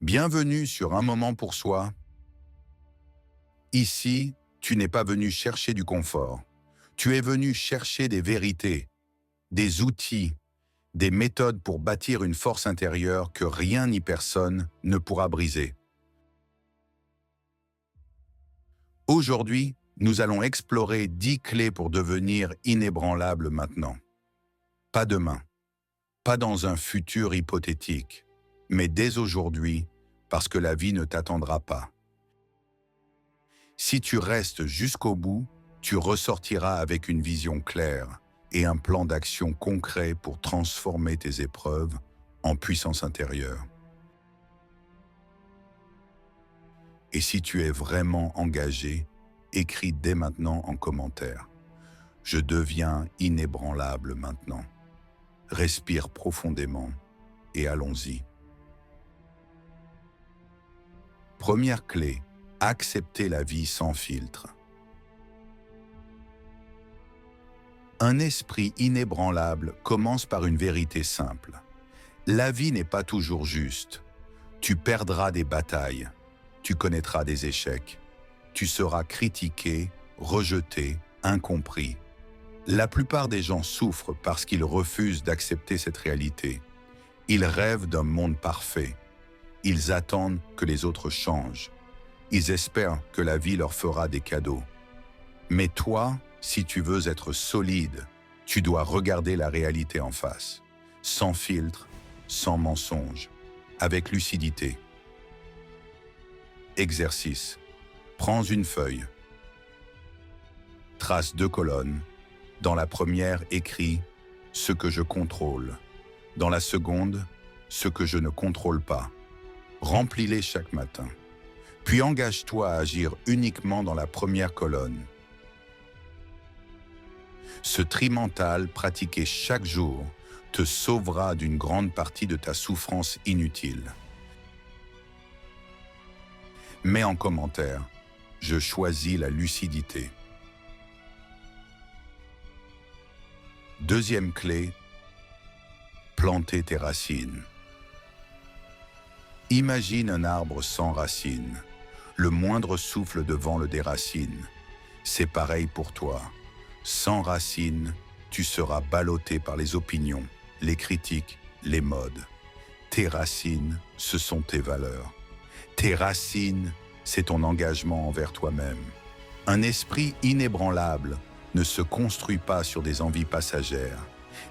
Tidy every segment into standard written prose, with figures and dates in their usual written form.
Bienvenue sur Un moment pour soi. Ici, tu n'es pas venu chercher du confort. Tu es venu chercher des vérités, des outils, des méthodes pour bâtir une force intérieure que rien ni personne ne pourra briser. Aujourd'hui, nous allons explorer 10 clés pour devenir inébranlable maintenant. Pas demain, pas dans un futur hypothétique, mais dès aujourd'hui, parce que la vie ne t'attendra pas. Si tu restes jusqu'au bout, tu ressortiras avec une vision claire et un plan d'action concret pour transformer tes épreuves en puissance intérieure. Et si tu es vraiment engagé, écris dès maintenant en commentaire. Je deviens inébranlable maintenant. Respire profondément et allons-y. Première clé, accepter la vie sans filtre. Un esprit inébranlable commence par une vérité simple. La vie n'est pas toujours juste. Tu perdras des batailles, tu connaîtras des échecs, tu seras critiqué, rejeté, incompris. La plupart des gens souffrent parce qu'ils refusent d'accepter cette réalité. Ils rêvent d'un monde parfait. Ils attendent que les autres changent. Ils espèrent que la vie leur fera des cadeaux. Mais toi, si tu veux être solide, tu dois regarder la réalité en face, sans filtre, sans mensonge, avec lucidité. Exercice. Prends une feuille. Trace 2 colonnes. Dans la première, écris « ce que je contrôle ». Dans la seconde, « ce que je ne contrôle pas ». Remplis-les chaque matin. Puis engage-toi à agir uniquement dans la première colonne. Ce tri mental pratiqué chaque jour te sauvera d'une grande partie de ta souffrance inutile. Mets en commentaire « Je choisis la lucidité ». Deuxième clé, planter tes racines. Imagine un arbre sans racines. Le moindre souffle de vent le déracine. C'est pareil pour toi. Sans racines, tu seras ballotté par les opinions, les critiques, les modes. Tes racines, ce sont tes valeurs. Tes racines, c'est ton engagement envers toi-même. Un esprit inébranlable ne se construit pas sur des envies passagères,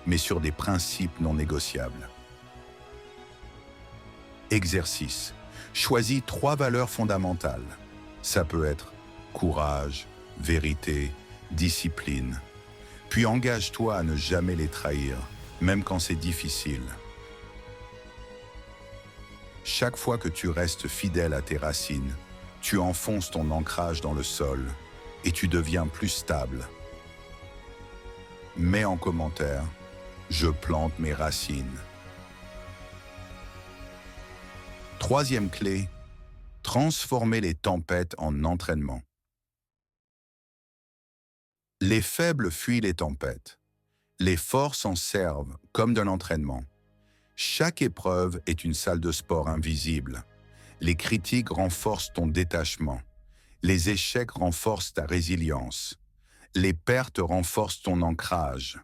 mais sur des principes non négociables. Exercice. Choisis 3 valeurs fondamentales. Ça peut être courage, vérité, discipline. Puis engage-toi à ne jamais les trahir, même quand c'est difficile. Chaque fois que tu restes fidèle à tes racines, tu enfonces ton ancrage dans le sol et tu deviens plus stable. Mets en commentaire « Je plante mes racines ». Troisième clé, transformer les tempêtes en entraînement. Les faibles fuient les tempêtes. Les forts s'en servent comme d'un entraînement. Chaque épreuve est une salle de sport invisible. Les critiques renforcent ton détachement. Les échecs renforcent ta résilience. Les pertes renforcent ton ancrage.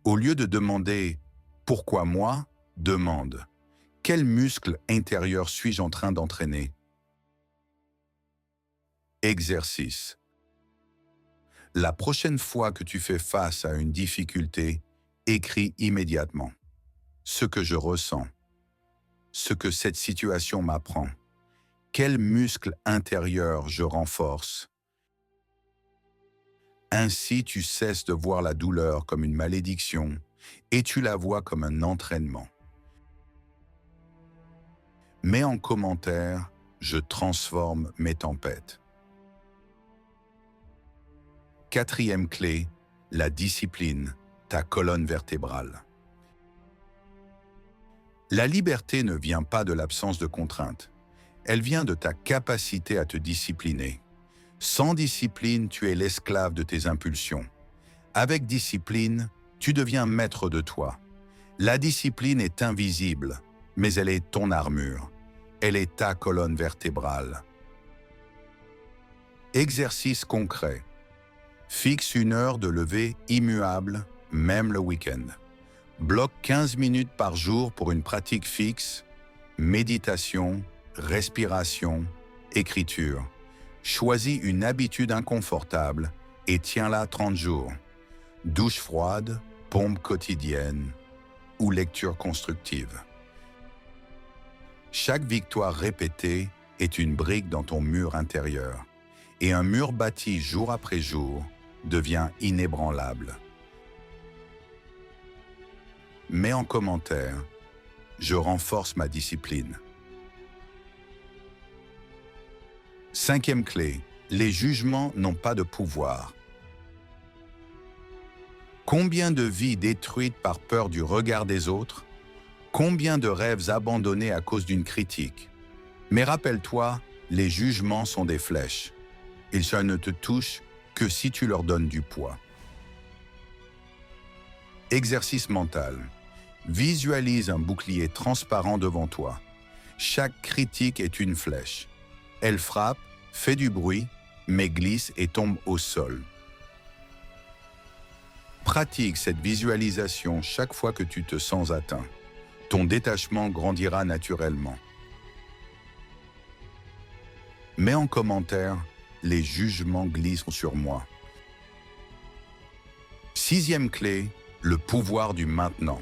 Au lieu de demander « Pourquoi moi ?», demande « Quel muscle intérieur suis-je en train d'entraîner ?» Exercice. La prochaine fois que tu fais face à une difficulté, écris immédiatement ce que je ressens, ce que cette situation m'apprend, quel muscle intérieur je renforce. Ainsi, tu cesses de voir la douleur comme une malédiction et tu la vois comme un entraînement. Mets en commentaire « Je transforme mes tempêtes ». Quatrième clé, la discipline, ta colonne vertébrale. La liberté ne vient pas de l'absence de contraintes. Elle vient de ta capacité à te discipliner. Sans discipline, tu es l'esclave de tes impulsions. Avec discipline, tu deviens maître de toi. La discipline est invisible, mais elle est ton armure. Elle est ta colonne vertébrale. Exercice concret. Fixe une heure de lever immuable, même le week-end. Bloque 15 minutes par jour pour une pratique fixe, méditation, respiration, écriture. Choisis une habitude inconfortable et tiens-la 30 jours. Douche froide, pompe quotidienne ou lecture constructive. Chaque victoire répétée est une brique dans ton mur intérieur. Et un mur bâti jour après jour devient inébranlable. Mets en commentaire, je renforce ma discipline. 5e clé, les jugements n'ont pas de pouvoir. Combien de vies détruites par peur du regard des autres? Combien de rêves abandonnés à cause d'une critique? Mais rappelle-toi, les jugements sont des flèches. Ils ne te touchent que si tu leur donnes du poids. Exercice mental. Visualise un bouclier transparent devant toi. Chaque critique est une flèche. Elle frappe, fait du bruit, mais glisse et tombe au sol. Pratique cette visualisation chaque fois que tu te sens atteint. Ton détachement grandira naturellement. Mets en commentaire, les jugements glissent sur moi. 6e clé, le pouvoir du maintenant.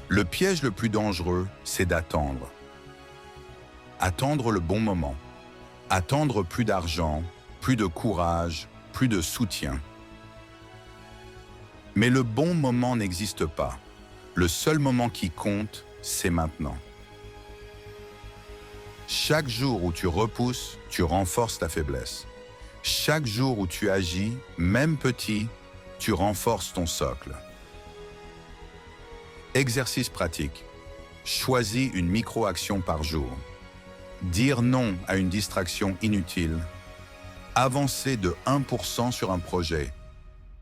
Le piège le plus dangereux, c'est d'attendre. Attendre le bon moment. Attendre plus d'argent, plus de courage, plus de soutien. Mais le bon moment n'existe pas. Le seul moment qui compte, c'est maintenant. Chaque jour où tu repousses, tu renforces ta faiblesse. Chaque jour où tu agis, même petit, tu renforces ton socle. Exercice pratique. Choisis une micro-action par jour. Dire non à une distraction inutile. Avancer de 1% sur un projet.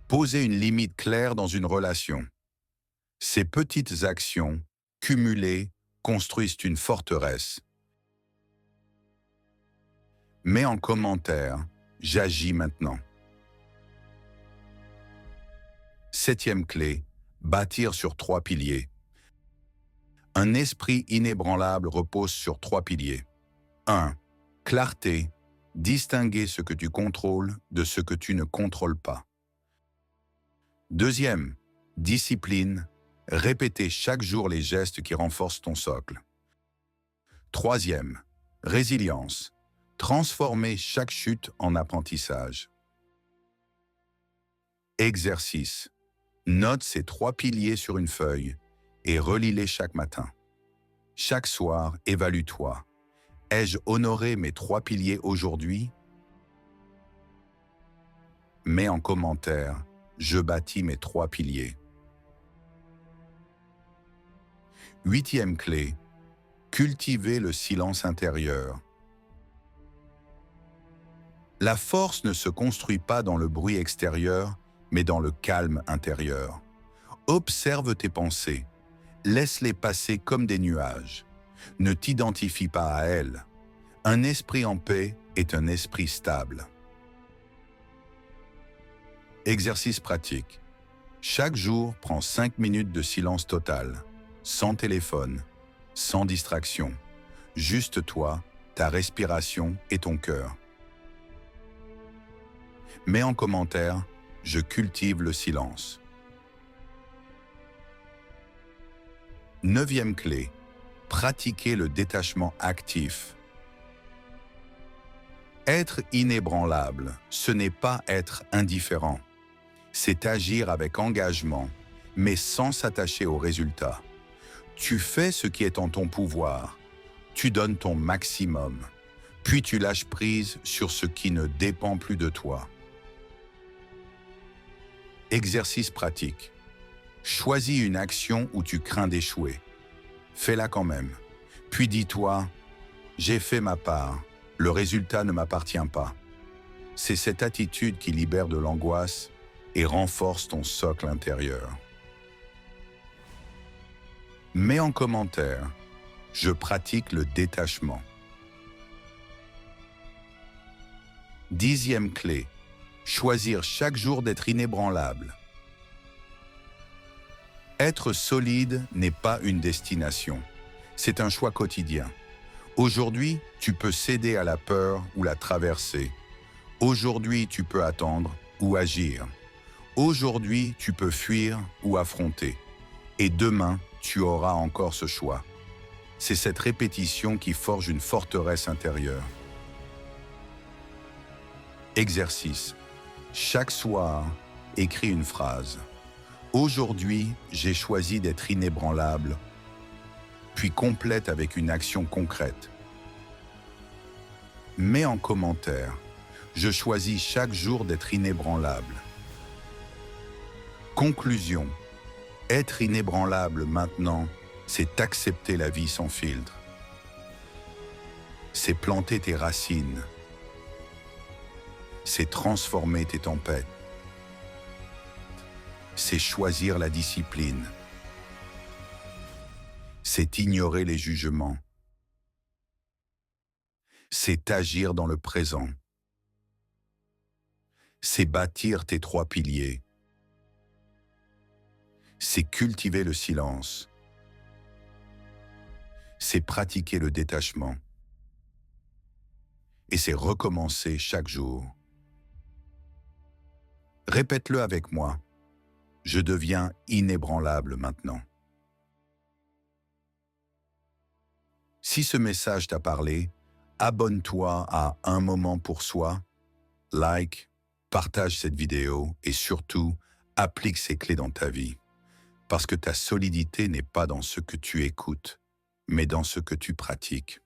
Poser une limite claire dans une relation. Ces petites actions, cumulées, construisent une forteresse. Mets en commentaire, j'agis maintenant. 7e clé, bâtir sur 3 piliers. Un esprit inébranlable repose sur 3 piliers. 1. Clarté, distinguer ce que tu contrôles de ce que tu ne contrôles pas. 2e. Discipline, répéter chaque jour les gestes qui renforcent ton socle. 3e. Résilience, transformer chaque chute en apprentissage. Exercice. Note ces 3 piliers sur une feuille et relis-les chaque matin. Chaque soir, évalue-toi. Ai-je honoré mes 3 piliers aujourd'hui? Mets en commentaire, je bâtis mes 3 piliers. 8e clé. Cultiver le silence intérieur. La force ne se construit pas dans le bruit extérieur, mais dans le calme intérieur. Observe tes pensées. Laisse-les passer comme des nuages. Ne t'identifie pas à elles. Un esprit en paix est un esprit stable. Exercice pratique. Chaque jour, prends 5 minutes de silence total, sans téléphone, sans distraction. Juste toi, ta respiration et ton cœur. Mets en commentaire, je cultive le silence. 9e clé, pratiquer le détachement actif. Être inébranlable, ce n'est pas être indifférent. C'est agir avec engagement, mais sans s'attacher aux résultats. Tu fais ce qui est en ton pouvoir. Tu donnes ton maximum. Puis tu lâches prise sur ce qui ne dépend plus de toi. Exercice pratique. Choisis une action où tu crains d'échouer. Fais-la quand même. Puis dis-toi, j'ai fait ma part, le résultat ne m'appartient pas. C'est cette attitude qui libère de l'angoisse et renforce ton socle intérieur. Mets en commentaire, Je pratique le détachement. 10e clé. Choisir chaque jour d'être inébranlable. Être solide n'est pas une destination. C'est un choix quotidien. Aujourd'hui, tu peux céder à la peur ou la traverser. Aujourd'hui, tu peux attendre ou agir. Aujourd'hui, tu peux fuir ou affronter. Et demain, tu auras encore ce choix. C'est cette répétition qui forge une forteresse intérieure. Exercice. Chaque soir, écris une phrase. Aujourd'hui, j'ai choisi d'être inébranlable, puis complète avec une action concrète. Mets en commentaire. Je choisis chaque jour d'être inébranlable. Conclusion. Être inébranlable maintenant, c'est accepter la vie sans filtre. C'est planter tes racines. C'est transformer tes tempêtes. C'est choisir la discipline. C'est ignorer les jugements. C'est agir dans le présent. C'est bâtir tes 3 piliers. C'est cultiver le silence. C'est pratiquer le détachement. Et c'est recommencer chaque jour. Répète-le avec moi. Je deviens inébranlable maintenant. Si ce message t'a parlé, abonne-toi à Un moment pour soi, like, partage cette vidéo et surtout, applique ces clés dans ta vie. Parce que ta solidité n'est pas dans ce que tu écoutes, mais dans ce que tu pratiques.